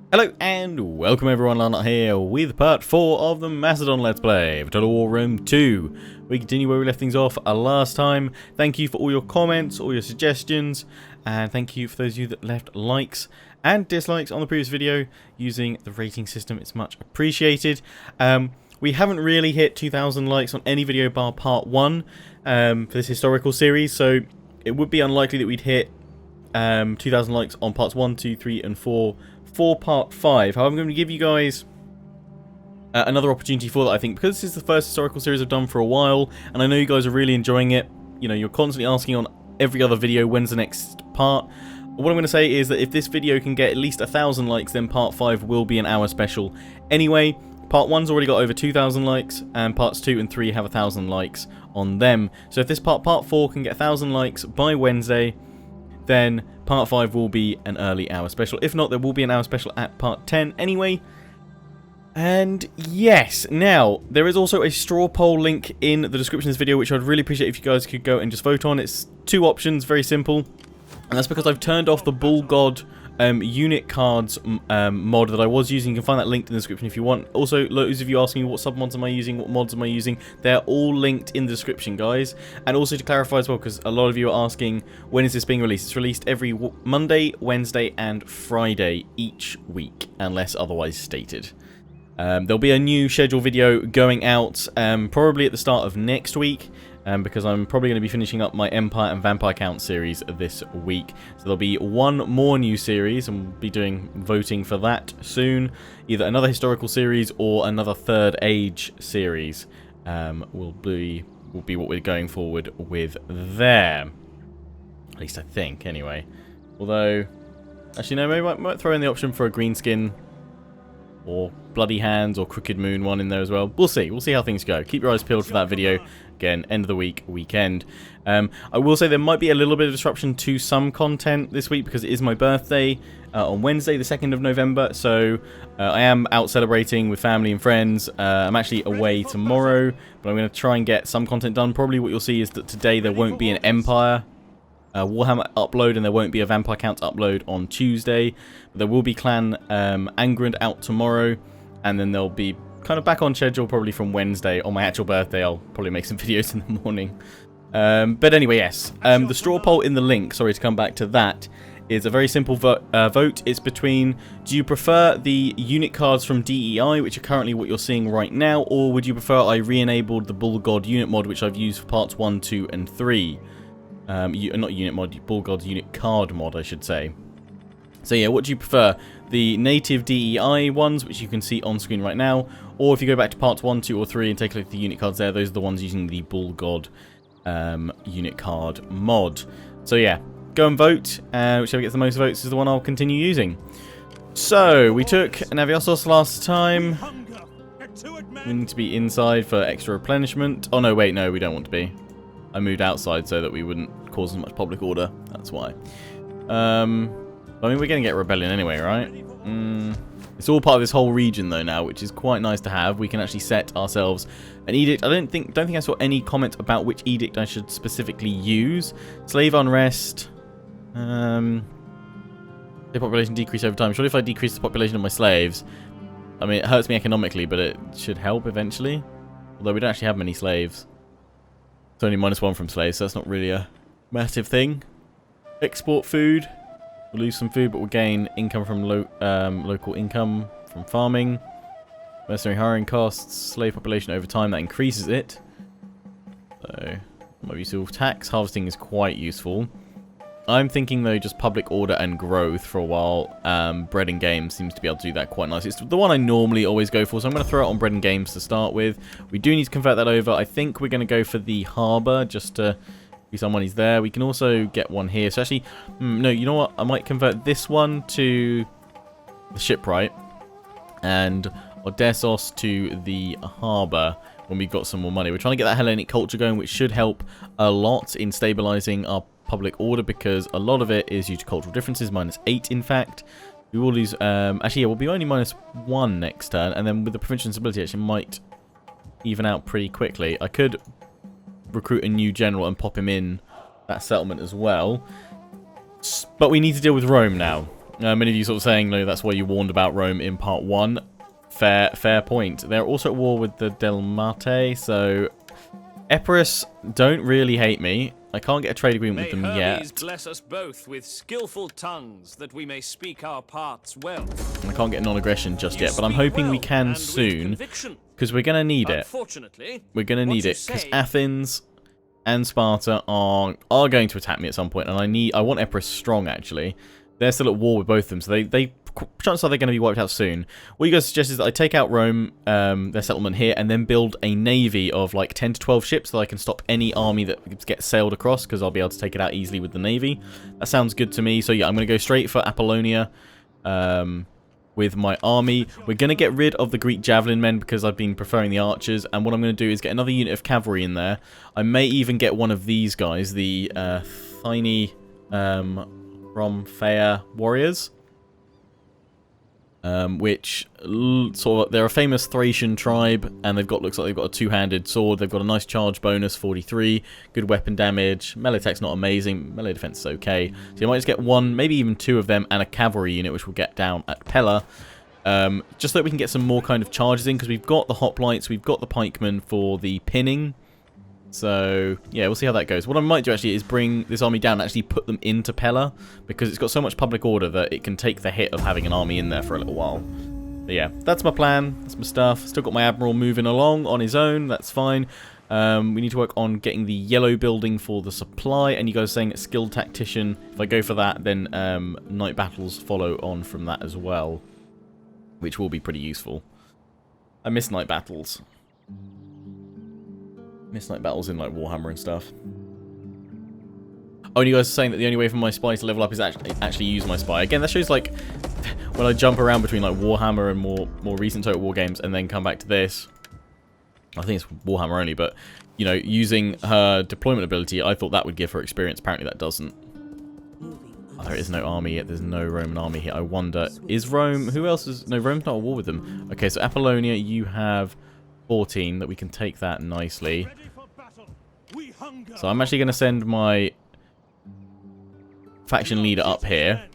Hello and welcome everyone, Lana here with part 4 of the Macedon Let's Play of Total War Rome 2. We continue where we left things off last time. Thank you for all your comments, all your suggestions, and thank you for those of you that left likes and dislikes on the previous video using the rating system. It's much appreciated. We haven't really hit 2,000 likes on any video bar part 1 for this historical series, so it would be unlikely that we'd hit 2,000 likes on parts 1, 2, 3 and 4 for part 5. However, I'm going to give you guys another opportunity for that, I think, because this is the first historical series I've done for a while, and I know you guys are really enjoying it. You know, you're constantly asking on every other video, when's the next part? What I'm going to say is that if this video can get at least 1,000 likes, then part 5 will be an hour special. Anyway, part 1's already got over 2,000 likes, and parts 2 and 3 have 1,000 likes on them. So if this part 4 can get 1,000 likes by Wednesday, then part 5 will be an early hour special. If not, there will be an hour special at part 10 anyway. And yes, now, there is also a straw poll link in the description of this video, which I'd really appreciate if you guys could go and just vote on. It's 2 options, very simple. And that's because I've turned off the BullGodesque Unit Cards mod that I was using. You can find that linked in the description if you want. Also, those of you asking me what submods am I using, what mods am I using, they're all linked in the description, guys. And also to clarify as well, because a lot of you are asking, when is this being released? It's released every Monday, Wednesday, and Friday each week, unless otherwise stated. There'll be a new schedule video going out probably at the start of next week. Because I'm probably going to be finishing up my Empire and Vampire Count series this week. So there'll be one more new series, and we'll be doing voting for that soon. Either another historical series or another Third Age series will be what we're going forward with there. At least I think, anyway. Although, actually no, maybe I might throw in the option for a green skin or Bloody Hands or Crooked Moon one in there as well. We'll see. We'll see how things go. Keep your eyes peeled for that video. Again, end of the week, weekend. I will say there might be a little bit of disruption to some content this week because it is my birthday on Wednesday, the 2nd of November. So I am out celebrating with family and friends. I'm actually away tomorrow, but I'm going to try and get some content done. Probably what you'll see is that today there won't be an Empire Warhammer upload, and there won't be a Vampire Count upload on Tuesday. But there will be Clan Angrand out tomorrow, and then there'll be kind of back on schedule probably from Wednesday. On my actual birthday, I'll probably make some videos in the morning. But anyway, yes. The straw poll in the link, sorry to come back to that, is a very simple vote. It's between, do you prefer the unit cards from DEI, which are currently what you're seeing right now, or would you prefer I re-enabled the BullGodesque unit mod, which I've used for parts 1, 2, and 3? Not unit mod, BullGodesque unit card mod, I should say. So yeah, what do you prefer? The native DEI ones, which you can see on screen right now, or if you go back to parts 1, 2, or 3 and take a look at the unit cards there, those are the ones using the BullGodesque unit card mod. So yeah, go and vote. Whichever gets the most votes is the one I'll continue using. So, we took Naviossos last time. We need to be inside for extra replenishment. Oh no, wait, no, we don't want to be. I moved outside so that we wouldn't cause as much public order. That's why. I mean, we're going to get rebellion anyway, right? It's all part of this whole region, though, now, which is quite nice to have. We can actually set ourselves an edict. I don't think I saw any comment about which edict I should specifically use. Slave unrest. The population decrease over time. Surely if I decrease the population of my slaves, I mean, it hurts me economically, but it should help eventually. Although we don't actually have many slaves. It's only -1 from slaves, so that's not really a massive thing. Export food. We'll lose some food, but we'll gain income from local income from farming. Mercenary hiring costs. Slave population over time, that increases it. So, might be useful. Tax harvesting is quite useful. I'm thinking, though, just public order and growth for a while. Bread and games seems to be able to do that quite nicely. It's the one I normally always go for, so I'm going to throw it on bread and games to start with. We do need to convert that over. I think we're going to go for the harbour, just to be someone who's there. We can also get one here. So actually, no, you know what? I might convert this one to the shipwright and Odessos to the harbour when we've got some more money. We're trying to get that Hellenic culture going, which should help a lot in stabilising our public order, because a lot of it is due to cultural differences, -8 in fact. We will lose, actually yeah, we'll be only -1 next turn, and then with the provincial instability actually might even out pretty quickly. I could recruit a new general and pop him in that settlement as well, but we need to deal with Rome now. Many of you sort of saying, no, that's why you warned about Rome in part 1. Fair point. They're also at war with the Delmate, so Epirus don't really hate me. I can't get a trade agreement with them yet. Bless us both with skillful tongues, that we may speak our parts well. I can't get non-aggression just yet, but I'm hoping we can soon, because we're going to need it. We're going to need it, because Athens and Sparta are going to attack me at some point, and I want Epirus strong, actually. They're still at war with both of them, so chances are they're going to be wiped out soon. What you guys suggest is that I take out Rome, their settlement here, and then build a navy of like 10 to 12 ships so I can stop any army that gets sailed across, because I'll be able to take it out easily with the navy. That sounds good to me. So yeah, I'm going to go straight for Apollonia with my army. We're going to get rid of the Greek javelin men because I've been preferring the archers, and what I'm going to do is get another unit of cavalry in there. I may even get one of these guys, the Thyni Romphea warriors. Which sort of, they're a famous Thracian tribe, and looks like they've got a two-handed sword. They've got a nice charge bonus, 43, good weapon damage. Melee attack's not amazing, melee defense is okay. So you might just get one, maybe even two of them, and a cavalry unit, which we'll get down at Pella. Just so that we can get some more kind of charges in, because we've got the hoplites, we've got the pikemen for the pinning. So, yeah, we'll see how that goes. What I might do, actually, is bring this army down and actually put them into Pella, because it's got so much public order that it can take the hit of having an army in there for a little while. But yeah, that's my plan. That's my stuff. Still got my admiral moving along on his own. That's fine. We need to work on getting the yellow building for the supply, and you guys are saying skilled tactician. If I go for that, then night battles follow on from that as well, which will be pretty useful. I miss night battles. Miss night battles in like Warhammer and stuff. Oh, and you guys are saying that the only way for my spy to level up is actually use my spy. Again, that shows like when I jump around between like Warhammer and more recent Total War games and then come back to this. I think it's Warhammer only, but you know, using her deployment ability, I thought that would give her experience. Apparently that doesn't. Oh, there is no army yet. There's no Roman army here. I wonder, is Rome... Who else is... No, Rome's not at war with them. Okay, so Apollonia, you have 14, that we can take that nicely. So I'm actually going to send my faction leader up here.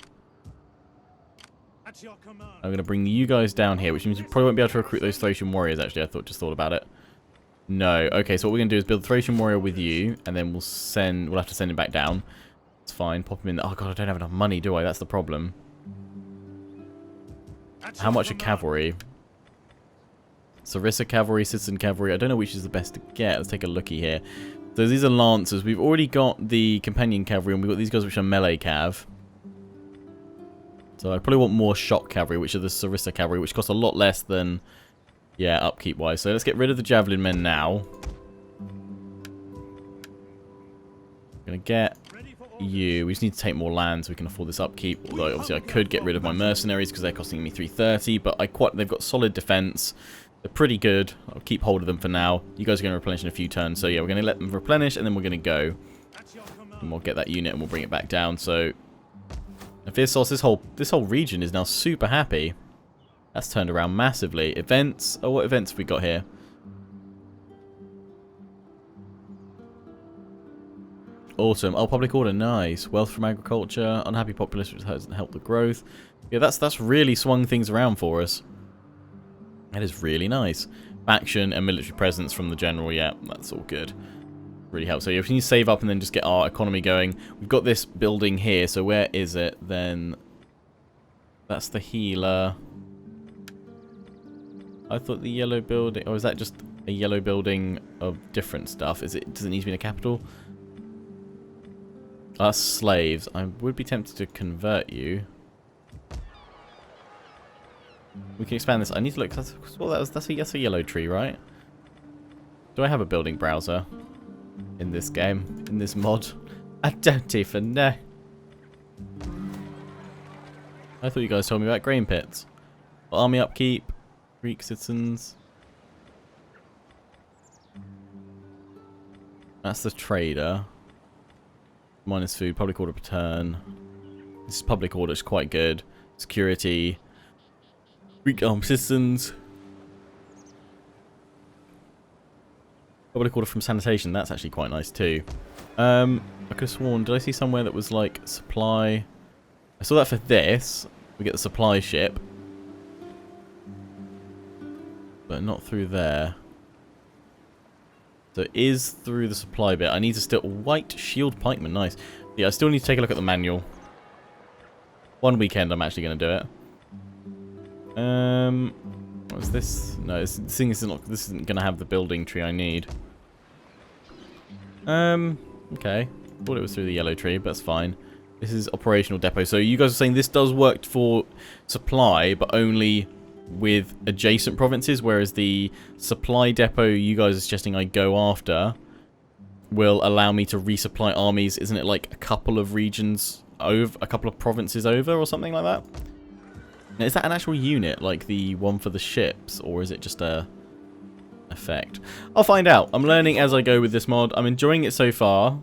I'm going to bring you guys down here, which means you probably won't be able to recruit those Thracian warriors, actually. I just thought about it. No. Okay, so what we're going to do is build a Thracian warrior with you, and then we'll have to send him back down. It's fine. Pop him in. Oh, God, I don't have enough money, do I? That's the problem. How much are cavalry? Sarissa cavalry, citizen cavalry. I don't know which is the best to get. Let's take a looky here. So these are lancers. We've already got the companion cavalry, and we've got these guys which are melee cav. So I probably want more shock cavalry, which are the Sarissa cavalry, which cost a lot less than, yeah, upkeep wise. So let's get rid of the javelin men now. I'm gonna get you. We just need to take more land so we can afford this upkeep. Although obviously I could get rid of my mercenaries because they're costing me 330, but they've got solid defense. They're pretty good. I'll keep hold of them for now. You guys are going to replenish in a few turns. So yeah, we're going to let them replenish, and then we're going to go. And we'll get that unit and we'll bring it back down. So Ephesus, this whole region is now super happy. That's turned around massively. Events. Oh, what events have we got here? Autumn. Oh, public order. Nice. Wealth from agriculture. Unhappy populace, which hasn't helped the growth. Yeah, that's really swung things around for us. That is really nice. Faction and military presence from the general. Yeah, that's all good. Really helps. So if we need to save up and then just get our economy going. We've got this building here. So where is it then? That's the healer. I thought the yellow building... Or is that just a yellow building of different stuff? Does it need to be in a capital? That's slaves. I would be tempted to convert you. We can expand this. I need to look. That's a yellow tree, right? Do I have a building browser in this game? In this mod? I don't even know. I thought you guys told me about grain pits. Army upkeep. Greek citizens. That's the trader. Minus food. Public order per turn. This is public order. It's quite good. Security. Greek armed citizens. Public order from sanitation. That's actually quite nice too. I could have sworn. Did I see somewhere that was like supply? I saw that for this. We get the supply ship. But not through there. So it is through the supply bit. I need to still... White shield pikeman, nice. Yeah, I still need to take a look at the manual. One weekend I'm actually going to do it. What's this? No, this thing isn't going to have the building tree I need. Okay. Thought it was through the yellow tree, but that's fine. This is operational depot. So you guys are saying this does work for supply, but only with adjacent provinces, whereas the supply depot you guys are suggesting I go after will allow me to resupply armies. Isn't it like a couple of regions over, a couple of provinces over or something like that? Now, is that an actual unit, like the one for the ships, or is it just a effect? I'll find out. I'm learning as I go with this mod. I'm enjoying it so far.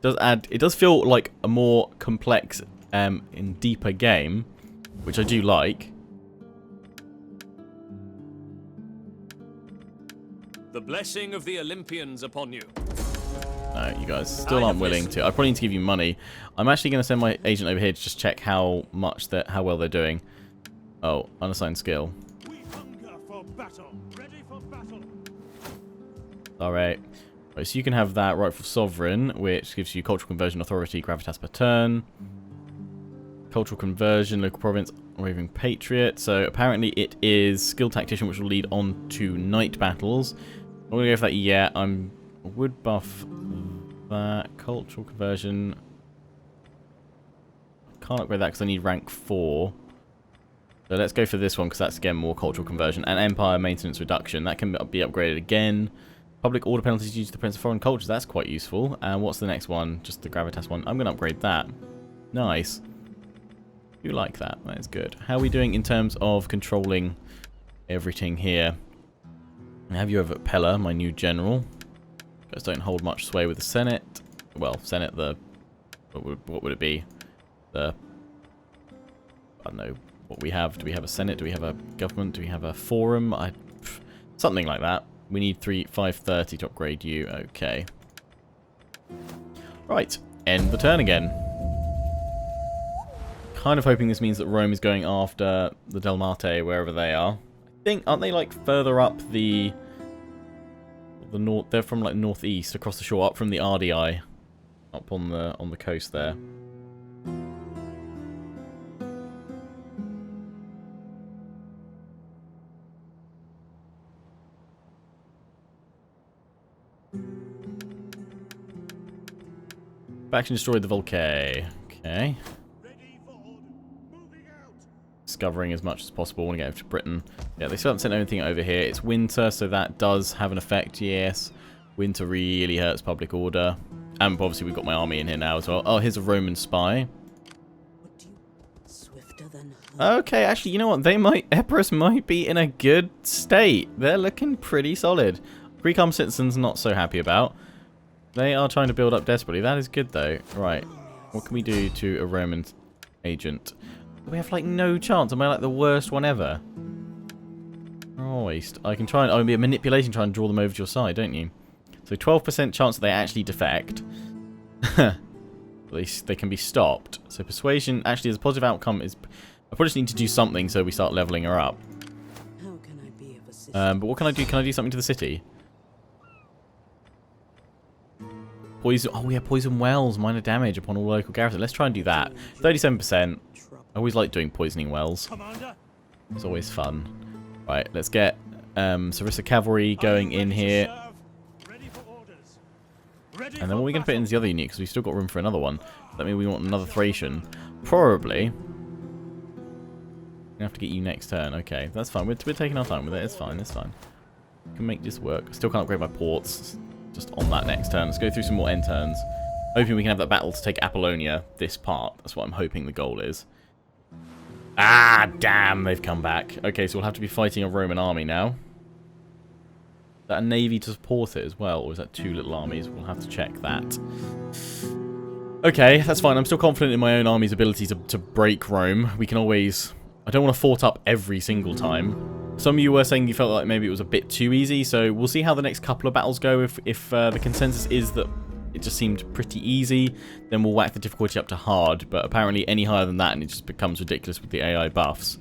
It does feel like a more complex and deeper game, which I do like. The blessing of the Olympians upon you. No, you guys still aren't willing to. I probably need to give you money. I'm actually going to send my agent over here to just check how well they're doing. Oh, unassigned skill. We hunger for battle. Ready for battle. Alright. Right, so you can have that rightful sovereign, which gives you cultural conversion authority, gravitas per turn. Cultural conversion, local province, raving patriot. So apparently it is skilled tactician, which will lead on to night battles. I'm going to go for that yet. I would buff that. Cultural conversion. Can't upgrade that because I need rank 4. So let's go for this one because that's again more cultural conversion. And empire maintenance reduction. That can be upgraded again. Public order penalties due to the Prince of Foreign Cultures. That's quite useful. And what's the next one? Just the gravitas one. I'm going to upgrade that. Nice. You like that. That is good. How are we doing in terms of controlling everything here? I have you over at Pella, my new general. You guys don't hold much sway with the Senate. Well, Senate, the... What would it be? The... I don't know what we have. Do we have a Senate? Do we have a government? Do we have a forum? Something like that. We need 530 to upgrade you. Okay. Right. End the turn again. Kind of hoping this means that Rome is going after the Delmate, wherever they are. I think, aren't they like further up the north? They're from like northeast across the shore, up from the RDI, up on the coast there. Faction destroyed the Volcay. Okay. Discovering as much as possible. I want to get over to Britain. Yeah, they still haven't sent anything over here. It's winter, so that does have an effect, yes. Winter really hurts public order. And obviously we've got my army in here now as well. Oh, here's a Roman spy. Okay, actually, you know what? Epirus might be in a good state. They're looking pretty solid. Greek armed citizens not so happy about. They are trying to build up desperately. That is good, though. Right. What can we do to a Roman agent? We have, like, no chance. Am I, like, the worst one ever? Christ. I can try and... Oh, it'll be a manipulation try and draw them over to your side, don't you? So 12% chance that they actually defect. At least they can be stopped. So persuasion, actually, as a positive outcome is... I probably just need to do something so we start leveling her up. How can I be of assistance? But what can I do? Can I do something to the city? Poison. Oh, yeah, poison wells. Minor damage upon all local garrison. Let's try and do that. 37%. I always like doing poisoning wells. It's always fun. Right, let's get Sarissa Cavalry going in here. And then what are we going to put in the other unit? Because we've still got room for another one. Does that mean we want another Thracian? Probably. We're going to have to get you next turn. Okay, that's fine. We're taking our time with it. It's fine. It's fine. We can make this work. I still can't upgrade my ports. Just on that next turn. Let's go through some more end turns. Hoping we can have that battle to take Apollonia, this part. That's what I'm hoping the goal is. Ah, damn, they've come back. Okay, so we'll have to be fighting a Roman army now. Is that a navy to support it as well, or is that two little armies? We'll have to check that. Okay, that's fine. I'm still confident in my own army's ability to break Rome. We can always... I don't want to fort up every single time. Some of you were saying you felt like maybe it was a bit too easy, so we'll see how the next couple of battles go. If the consensus is that it just seemed pretty easy, then we'll whack the difficulty up to hard. But apparently any higher than that and it just becomes ridiculous with the AI buffs.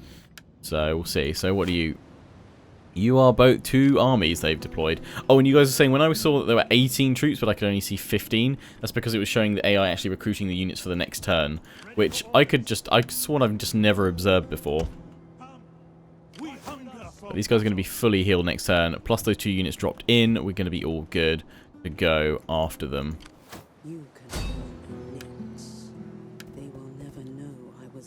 So we'll see. So what do you... You are both 2 armies they've deployed. Oh, and you guys are saying when I saw that there were 18 troops, but I could only see 15. That's because it was showing the AI actually recruiting the units for the next turn, which I sworn I've just never observed before. But these guys are going to be fully healed next turn. Plus those 2 units dropped in, we're going to be all good to go after them. You can nix. They will never know I was.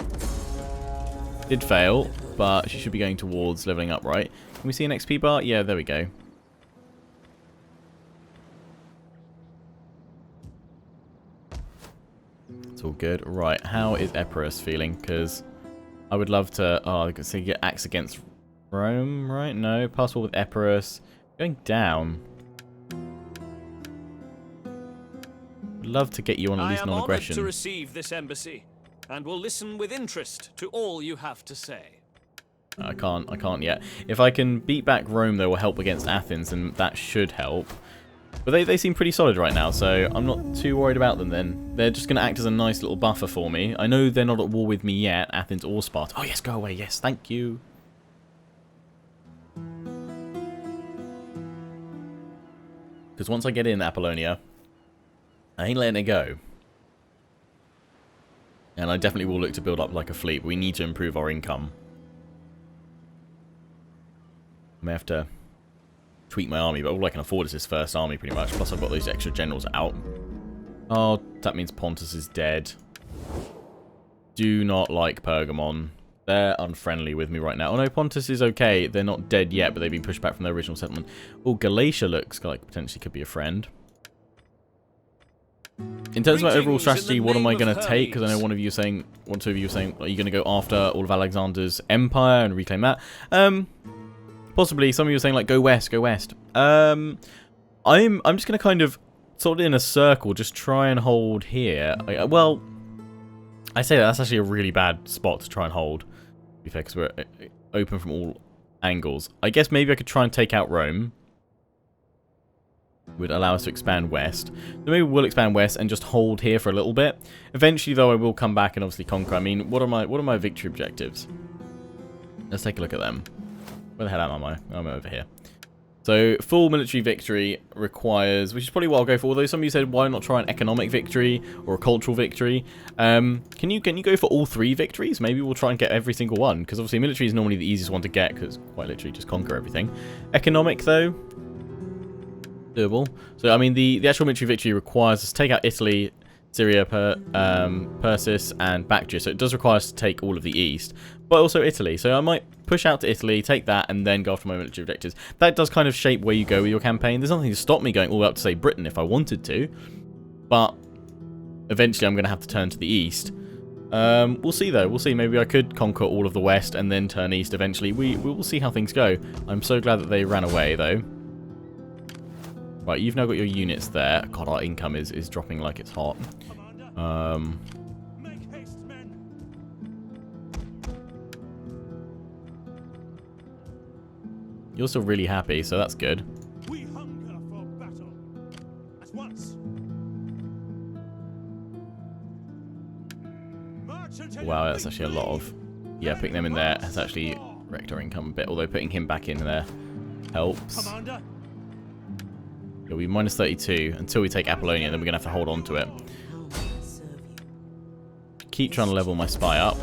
Did fail, but she should be going towards leveling up, right? Can we see an XP bar? Yeah, there we go. It's all good. Right, how is Epirus feeling? Because I would love to... Oh, I could say get axe against Rome, right? No, pass war with Epirus. Going down. Would love to get you on at least non-aggression. I am honored to receive this embassy, and will listen with interest to all you have to say. I can't yet. If I can beat back Rome, though, will help against Athens, and that should help. But they seem pretty solid right now, so I'm not too worried about them then. They're just going to act as a nice little buffer for me. I know they're not at war with me yet, Athens or Sparta. Oh, yes, go away. Yes, thank you. Because once I get in Apollonia, I ain't letting it go. And I definitely will look to build up like a fleet. We need to improve our income. I may have to tweak my army, but all I can afford is this first army pretty much. Plus I've got those extra generals out. Oh, that means Pontus is dead. Do not like Pergamon. They're unfriendly with me right now. Oh no, Pontus is okay. They're not dead yet, but they've been pushed back from their original settlement. Oh, Galatia looks like potentially could be a friend. In terms of my overall strategy, what am I going to take? Because I know one of you saying, are you going to go after all of Alexander's empire and reclaim that? Possibly. Some of you are saying like go west, go west. I'm just going to kind of sort of in a circle, just try and hold here. Well, I say that's actually a really bad spot to try and hold. To be fair, because we're open from all angles. I guess maybe I could try and take out Rome. Would allow us to expand west. So maybe we'll expand west and just hold here for a little bit. Eventually, though, I will come back and obviously conquer. I mean, what are my victory objectives? Let's take a look at them. Where the hell am I? I'm over here. So, full military victory requires, which is probably what I'll go for. Although some of you said, why not try an economic victory or a cultural victory? Can you go for all 3 victories? Maybe we'll try and get every single one. Because obviously military is normally the easiest one to get, because quite literally just conquer everything. Economic, though, doable. So, I mean, the actual military victory requires us to take out Italy, Syria, Persis, and Bactria. So it does require us to take all of the east, but also Italy. So I might push out to Italy, take that, and then go after my military objectives. That does kind of shape where you go with your campaign. There's nothing to stop me going all the way up to, say, Britain if I wanted to, but eventually I'm going to have to turn to the east. We'll see, though. We'll see. Maybe I could conquer all of the west and then turn east eventually. We will see how things go. I'm so glad that they ran away, though. Right, you've now got your units there. God, our income is dropping like it's hot. Make haste, men. You're still really happy, so that's good. We hunger for battle. At once. March until Wow, that's actually a lot of... Yeah, putting them in there has actually wrecked our income a bit, although putting him back in there helps. Commander. It'll be minus 32 until we take Apollonia, then we're going to have to hold on to it. How may I serve you? Keep trying to level my spy up.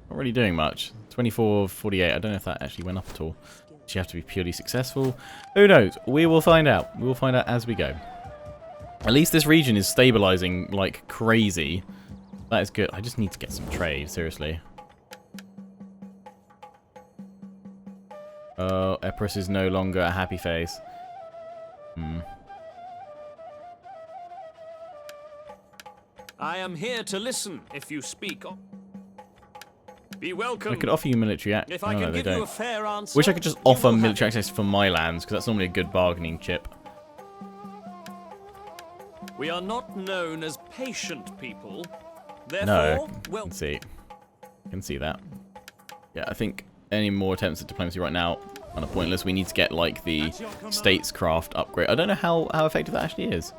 Not really doing much. 24, 48. I don't know if that actually went up at all. Does she have to be purely successful? Who knows? We will find out. We will find out as we go. At least this region is stabilizing like crazy. That is good. I just need to get some trade, seriously. Oh, Epirus is no longer a happy face. I am here to listen if you speak. Be welcome. I could offer you military access. If I No, can they give you a don't. fair answer, Wish I could just you offer will have military it. access for my lands, because that's normally a good bargaining chip. We are not known as patient people. No, Therefore, I well, can see. I can see that. Yeah, I think any more attempts at diplomacy right now kind of pointless. We need to get like the statescraft upgrade. I don't know how effective that actually is.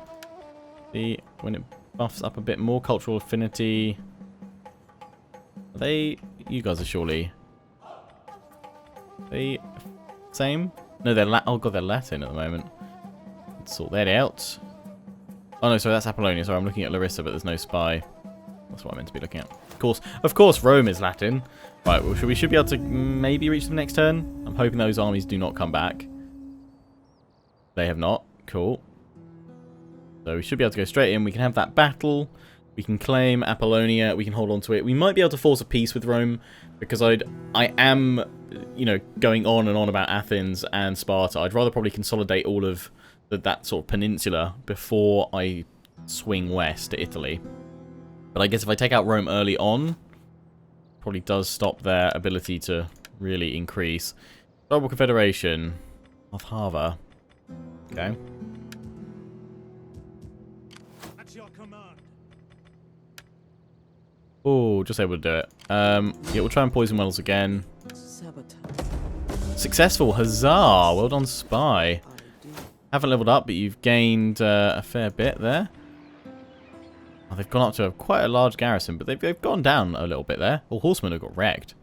See, when it buffs up a bit more, cultural affinity. Are they? You guys are surely. Are they same? No, they're oh god, they're Latin at the moment. Let's sort that out. Oh no, sorry, that's Apollonia. Sorry, I'm looking at Larissa, but there's no spy. That's what I meant to be looking at. Of course, Rome is Latin. Right, well, we should be able to maybe reach them next turn. I'm hoping those armies do not come back. They have not. Cool. So we should be able to go straight in. We can have that battle. We can claim Apollonia. We can hold on to it. We might be able to force a peace with Rome because I am, you know, going on and on about Athens and Sparta. I'd rather probably consolidate all of that sort of peninsula before I swing west to Italy. But I guess if I take out Rome early on, probably does stop their ability to really increase. Global Confederation. Hava. Okay. At your command. Oh, just able to do it. Yeah, we'll try and poison wells again. Sabotage. Successful. Huzzah. Well done, Spy. I do. Haven't leveled up, but you've gained a fair bit there. Oh, they've gone up to quite a large garrison, but they've gone down a little bit there. All horsemen have got wrecked.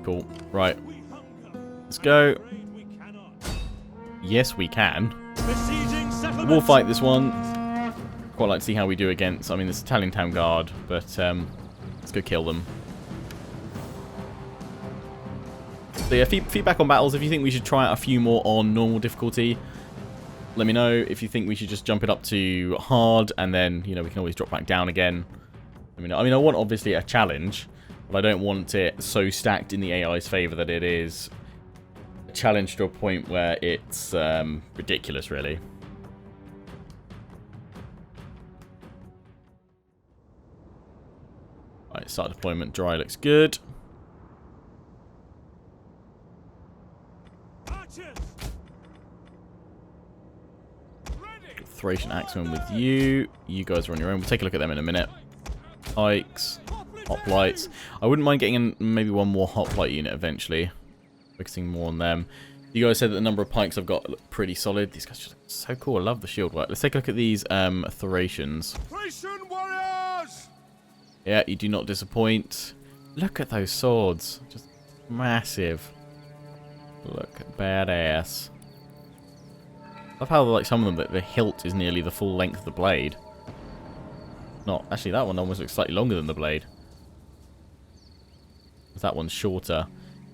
Cool. Right. We hunger. Let's go. Afraid we cannot. Yes, we can. Besieging settlements. We'll fight this one. Quite like to see how we do against, I mean, this Italian Town Guard, but let's go kill them. So yeah, feedback on battles. If you think we should try out a few more on normal difficulty, let me know. If you think we should just jump it up to hard, and then, you know, we can always drop back down again. I mean, I want obviously a challenge, but I don't want it so stacked in the AI's favour that it is a challenge to a point where it's ridiculous, really. Right, start deployment. Dry looks good. Archers. Ready. Thracian Axemen with you. You guys are on your own. We'll take a look at them in a minute. Pikes. Hoplites. I wouldn't mind getting in maybe one more hoplite unit eventually. Focusing more on them. You guys said that the number of pikes I've got look pretty solid. These guys just look so cool. I love the shield work. Let's take a look at these Thracians. Thracian warriors. Yeah, you do not disappoint. Look at those swords. Just massive. Look, badass. I love how, like, some of them, the hilt is nearly the full length of the blade. Not actually, that one almost looks slightly longer than the blade. That one's shorter.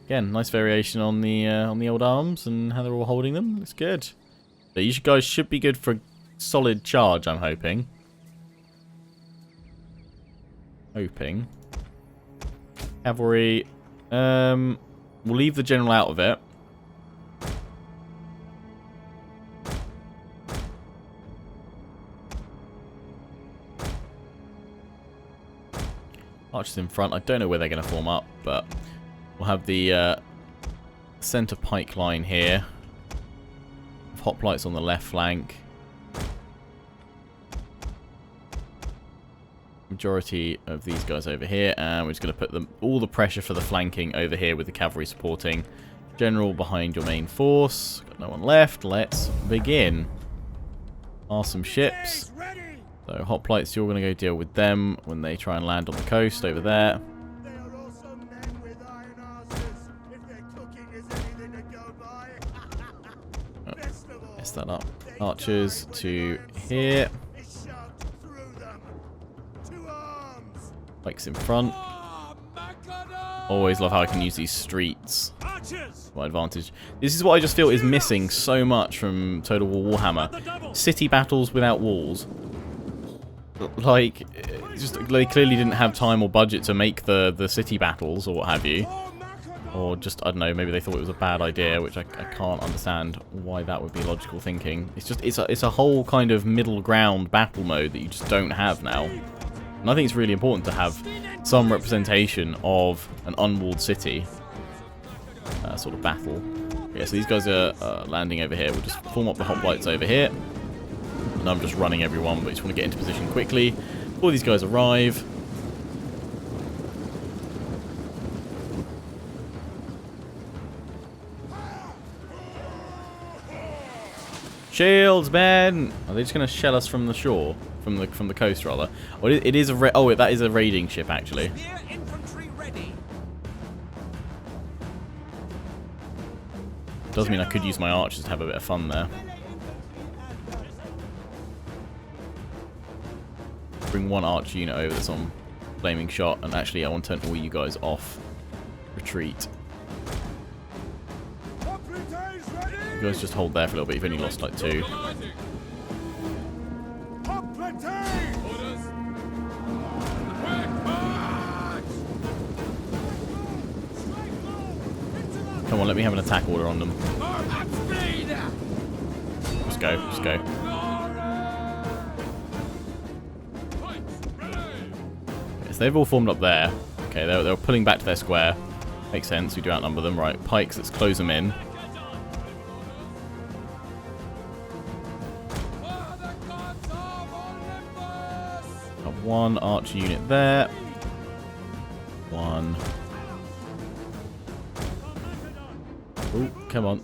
Again, nice variation on the old arms and how they're all holding them. Looks good. So you guys should be good for a solid charge, I'm hoping. Cavalry. We'll leave the general out of it. Archers in front. I don't know where they're going to form up, but we'll have the centre pike line here. Hoplites on the left flank. Majority of these guys over here, and we're just going to put all the pressure for the flanking over here with the cavalry supporting. General behind your main force. Got no one left. Let's begin. Are some ships. So hoplites, you're going to go deal with them when they try and land on the coast over there. They are also men with iron arses. If their cooking is anything to go by. Best of all, Mess that up. Archers to here. is shoved through them. To arms. Pikes in front. Always love how I can use these streets Archers. to my advantage. This is what I just feel is missing so much from Total War Warhammer. City battles without walls. Like, just they clearly didn't have time or budget to make the city battles or what have you. Or just, I don't know, maybe they thought it was a bad idea, which I can't understand why that would be logical thinking. It's just, it's a whole kind of middle ground battle mode that you just don't have now. And I think it's really important to have some representation of an unwalled city sort of battle. Yeah, so these guys are landing over here. We'll just form up the hoplites over here. And I'm just running everyone, but just want to get into position quickly before these guys arrive. Shields, man! Are they just going to shell us from the shore? From the coast, rather? Oh, it is a oh, that is a raiding ship, actually. Spear infantry ready. Does mean I could use my archers to have a bit of fun there. Bring one archer unit over that's on flaming shot, and actually I want to turn all you guys off. Retreat. You guys just hold there for a little bit. You've only lost like 2. Come on, let me have an attack order on them. Just go, just go. Yes, they've all formed up there. Okay, they're pulling back to their square. Makes sense, we do outnumber them. Right, pikes, let's close them in. Got one archer unit there. One. Ooh, come on.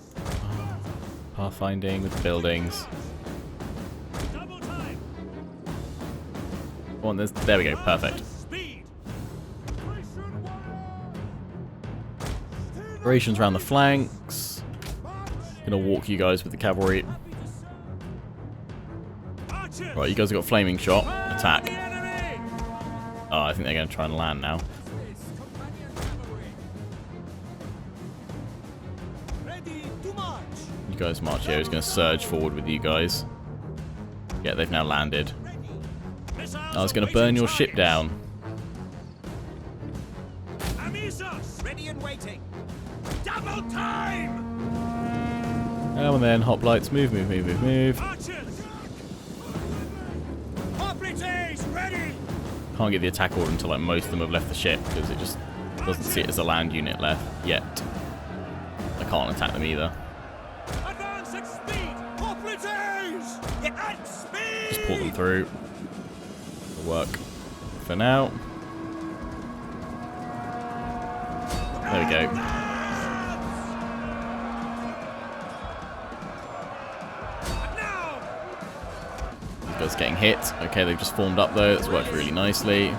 Pathfinding with buildings. Come on, there we go, perfect. Operations around the flanks. Gonna walk you guys with the cavalry. Right, you guys have got flaming shot. Attack. Oh, I think they're gonna try and land now. You guys march here. He's going to surge forward with you guys. Yeah, they've now landed. I was going to burn your ship down. Ready and waiting. Double time. Come on then, hoplites, move, move, move, move, move. Can't get the attack order until like most of them have left the ship because it just doesn't see it as a land unit left yet. I can't attack them either. Advance at speed! Hoplites! At speed! Just pull them through. It'll work for now. There we go. These guys getting hit. Okay, they've just formed up though. That's worked really nicely.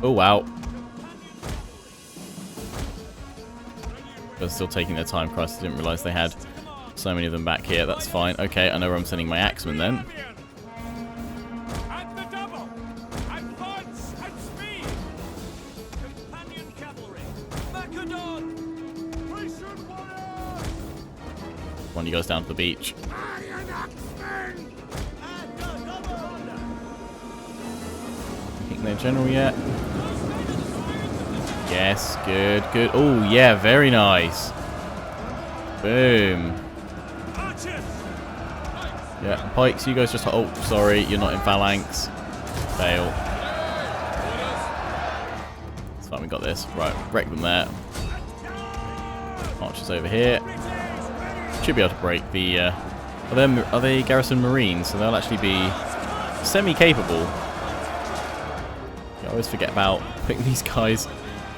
Oh wow. They're still taking their time. Christ, I didn't realise they had so many of them back here. That's fine. Okay, I know where I'm sending my axemen then. At the double! Advance at speed! Companion cavalry! Macedon! Christian warriors! One of you guys down to the beach. Iron axemen! At the double! Hitting their general yet? Yes, good, good. Oh, yeah, very nice. Boom. Yeah, pikes, you guys just... Oh, sorry, you're not in phalanx. Fail. It's fine, we got this. Right, wreck them there. Archers over here. Should be able to break the... Are they garrison marines? So they'll actually be semi-capable. I always forget about putting these guys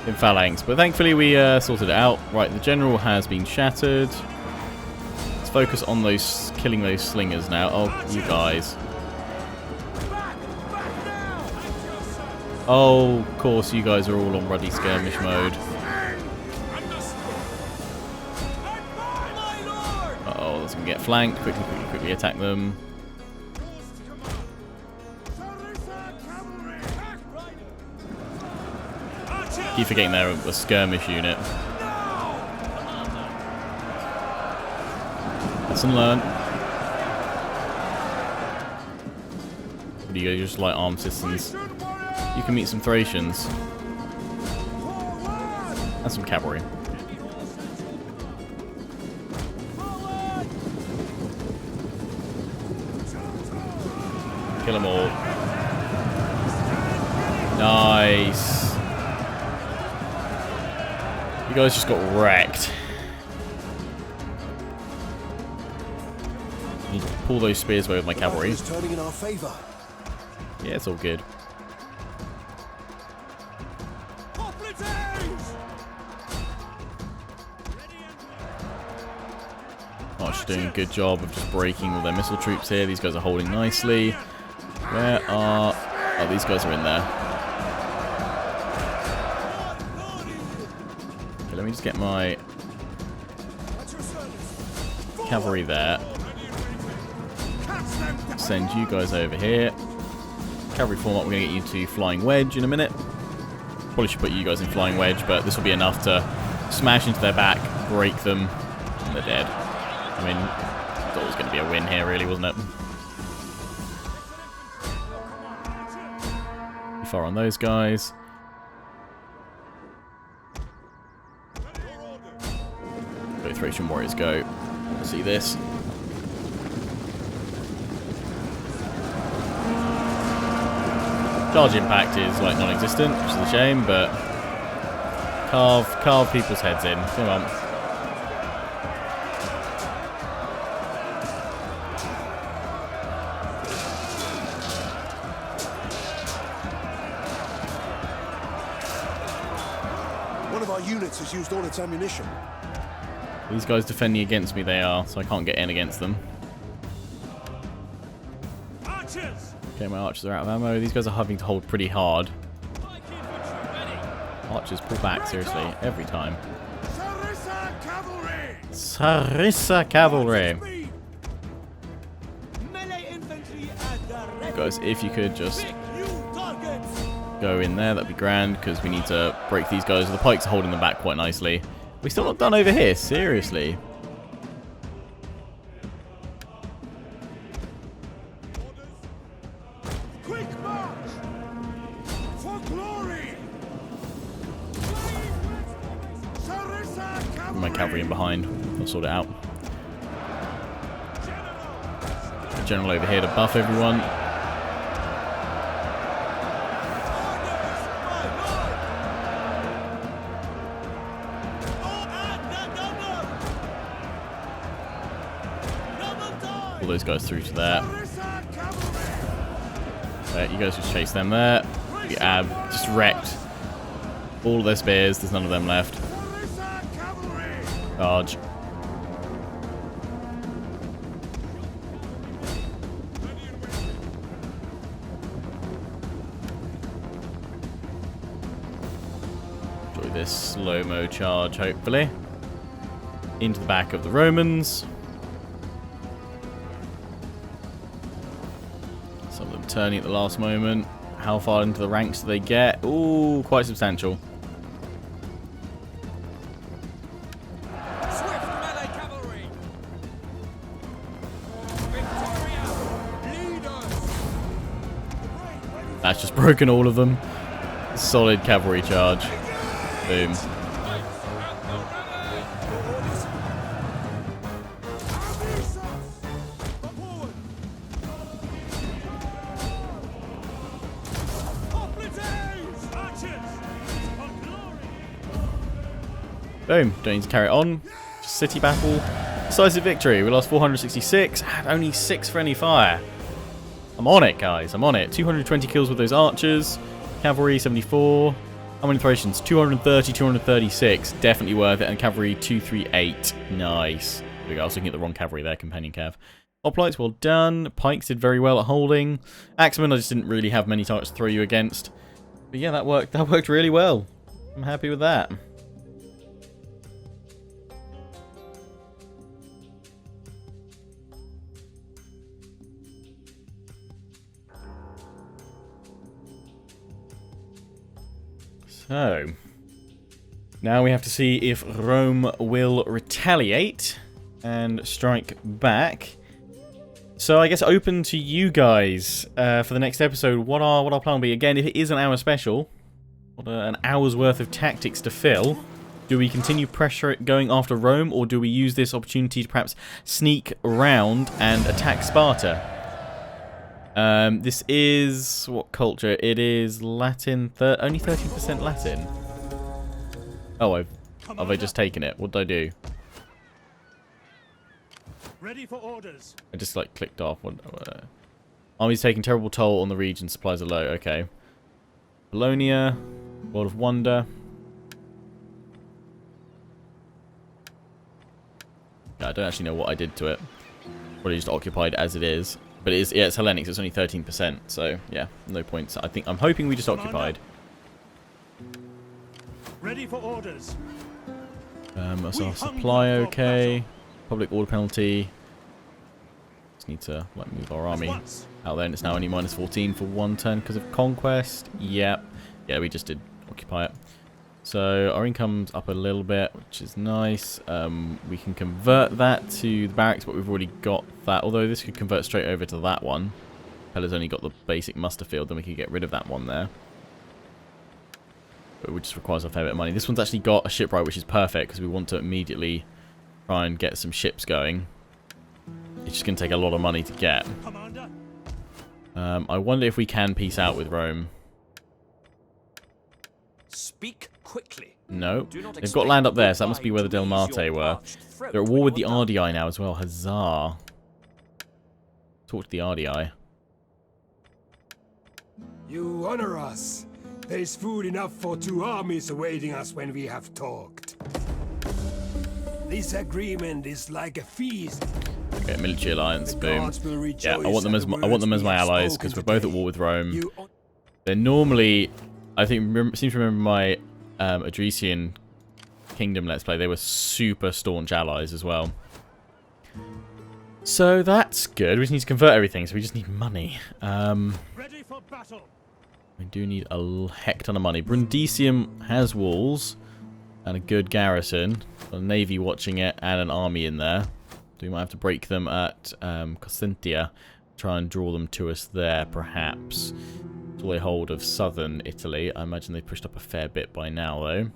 in phalanx, but thankfully we sorted it out. Right, the general has been shattered. Let's focus on those killing those slingers now. Oh, you guys. Oh, of course, you guys are all on ruddy skirmish mode. Uh-oh, that's going to get flanked. Quickly, quickly, quickly attack them. Keep forgetting they're a skirmish unit. Lesson learned. What do you go? Just like arm systems. You can meet some Thracians. And some cavalry. Kill them all. Nice. You guys just got wrecked. I need to pull those spears away with my cavalry. Turning in our favor. Yeah, it's all good. Archers doing a good job of just breaking all their missile troops here. These guys are holding nicely. Where are... Oh, these guys are in there. Okay, let me just get my cavalry there. Send you guys over here. Cavalry form up, we're going to get you to Flying Wedge in a minute. Probably should put you guys in Flying Wedge, but this will be enough to smash into their back, break them, and they're dead. I mean, it's always going to be a win here, really, wasn't it? Far on those guys. Go Thracian warriors go. See this. Charge impact is like non-existent, which is a shame, but carve people's heads in. Come on. One of our units has used all its ammunition. These guys defending against me, they are, so I can't get in against them. Archers! Okay, my archers are out of ammo. These guys are having to hold pretty hard. Archers pull back, seriously, every time. Sarissa cavalry! Sarissa cavalry! Melee infantry at the You guys, if you could just new targets! go in there, that'd be grand, because we need to break these guys. The pikes are holding them back quite nicely. We're still not done over here, seriously. Quick march! For glory! Sarissa cavalry! My cavalry in behind. I'll sort it out. The general over here to buff everyone. All those guys through to there. Right, you guys just chase them there. The ab just wrecked all of their spears. There's none of them left. Charge. Enjoy this slow-mo charge, hopefully. Into the back of the Romans. Some of them turning at the last moment. How far into the ranks do they get? Ooh, quite substantial. Swift melee cavalry! Victoria! Leaders! That's just broken all of them. Solid cavalry charge. Boom. Boom. Don't need to carry it on. City battle. Decisive victory. We lost 466. Had only 6 friendly fire. I'm on it, guys. I'm on it. 220 kills with those archers. Cavalry, 74. How many Thracians? 230, 236. Definitely worth it. And cavalry, 238. Nice. There we go. I was looking at the wrong cavalry there. Companion cav. Hoplites, well done. Pikes did very well at holding. Axemen, I just didn't really have many targets to throw you against. But yeah, that worked. That worked really well. I'm happy with that. So, now we have to see if Rome will retaliate and strike back. So I guess open to you guys for the next episode. What our plan will be. Again, if it is an hour special, an hour's worth of tactics to fill, do we continue pressure going after Rome, or do we use this opportunity to perhaps sneak around and attack Sparta? This is... what culture? It is Latin... only 13% Latin. Oh, have I just taken it? What did I do? Ready for orders. I just, like, clicked off. Army's taking terrible toll on the region. Supplies are low. Okay. Bologna. World of Wonder. I don't actually know what I did to it. Probably just occupied as it is. But it is, yeah, it's Hellenic, so it's only 13%. So, yeah, no points. I'm hoping we just occupied. Ready for orders. That's our supply okay. Public order penalty. Just need to like move our army out there, and it's now only -14 for 1 turn because of conquest. Yep. Yeah, we just did occupy it. So our income's up a little bit, which is nice. We can convert that to the barracks, but we've already got that. Although this could convert straight over to that one. Pella's only got the basic muster field, then we could get rid of that one there. But it just requires a fair bit of money. This one's actually got a shipwright, which is perfect because we want to immediately try and get some ships going. It's just going to take a lot of money to get. I wonder if we can peace out with Rome. Speak quickly. No. They've got land up there, so that must be where the Delmate were. They're at war with the RDI now as well. Huzzah. Talk to the RDI. You honor us. There is food enough for 2 armies awaiting us when we have talked. This agreement is like a feast. Okay, military alliance, boom. Yeah, I want them as my allies because we're both at war with Rome. They're normally, I think, seem to remember my Adresian Kingdom Let's Play. They were super staunch allies as well. So that's good. We just need to convert everything, so we just need money. Ready for battle. We do need a heck ton of money. Brundisium has walls and a good garrison. A navy watching it and an army in there. So we might have to break them at Cosentia. Try and draw them to us there, perhaps. That's all they hold of southern Italy. I imagine they've pushed up a fair bit by now, though.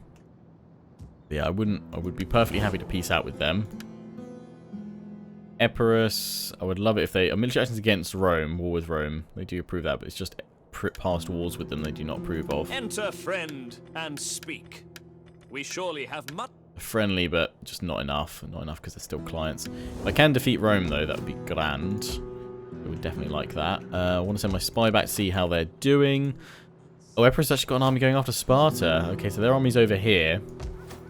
But yeah, I would be perfectly happy to peace out with them. Epirus, I would love it if they... military actions against Rome, war with Rome. They do approve that, but it's just past wars with them they do not approve of. Enter, friend, and speak. We surely have much... Friendly, but just not enough. Not enough because they're still clients. If I can defeat Rome, though, that would be grand. I would definitely like that. I want to send my spy back to see how they're doing. Oh, Epirus actually got an army going after Sparta. Okay, so their army's over here.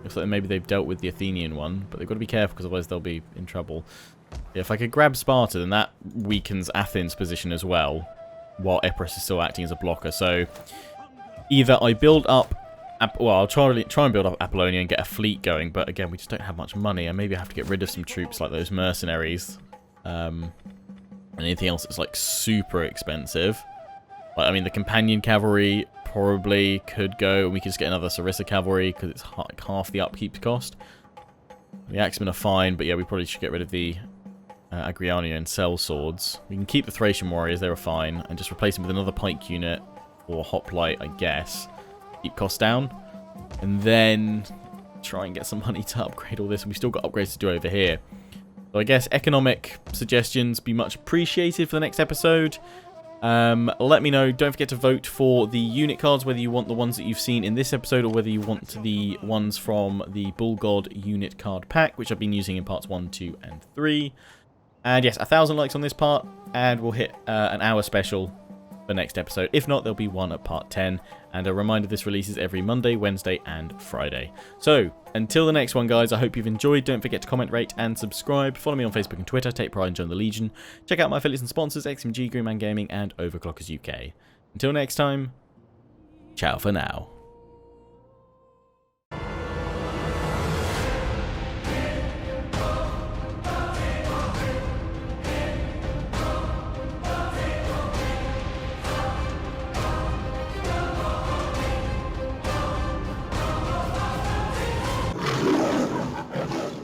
Looks like maybe they've dealt with the Athenian one, but they've got to be careful because otherwise they'll be in trouble. Yeah, if I could grab Sparta, then that weakens Athens' position as well, while Epirus is still acting as a blocker. So either I build up... Well, I'll try and build up Apollonia and get a fleet going, but again, we just don't have much money, and maybe I have to get rid of some troops like those mercenaries. And anything else that's like super expensive. Like, I mean, the companion cavalry probably could go, and we could just get another Sarissa cavalry because it's like half the upkeep cost. The axemen are fine, but yeah, we probably should get rid of the Agriania and sell swords. We can keep the Thracian warriors, they were fine, and just replace them with another pike unit or hoplite, I guess. Keep costs down, and then try and get some money to upgrade all this, and we've still got upgrades to do over here. So I guess economic suggestions be much appreciated for the next episode. Let me know. Don't forget to vote for the unit cards, whether you want the ones that you've seen in this episode or whether you want the ones from the BullGod Unit Card pack, which I've been using in parts 1, 2, and 3. And yes, 1,000 likes on this part, and we'll hit an hour special for next episode. If not, there'll be one at part 10. And a reminder, this releases every Monday, Wednesday, and Friday. So, until the next one, guys, I hope you've enjoyed. Don't forget to comment, rate, and subscribe. Follow me on Facebook and Twitter. Take pride and join the Legion. Check out my affiliates and sponsors, XMG, Greenman Gaming, and Overclockers UK. Until next time, ciao for now.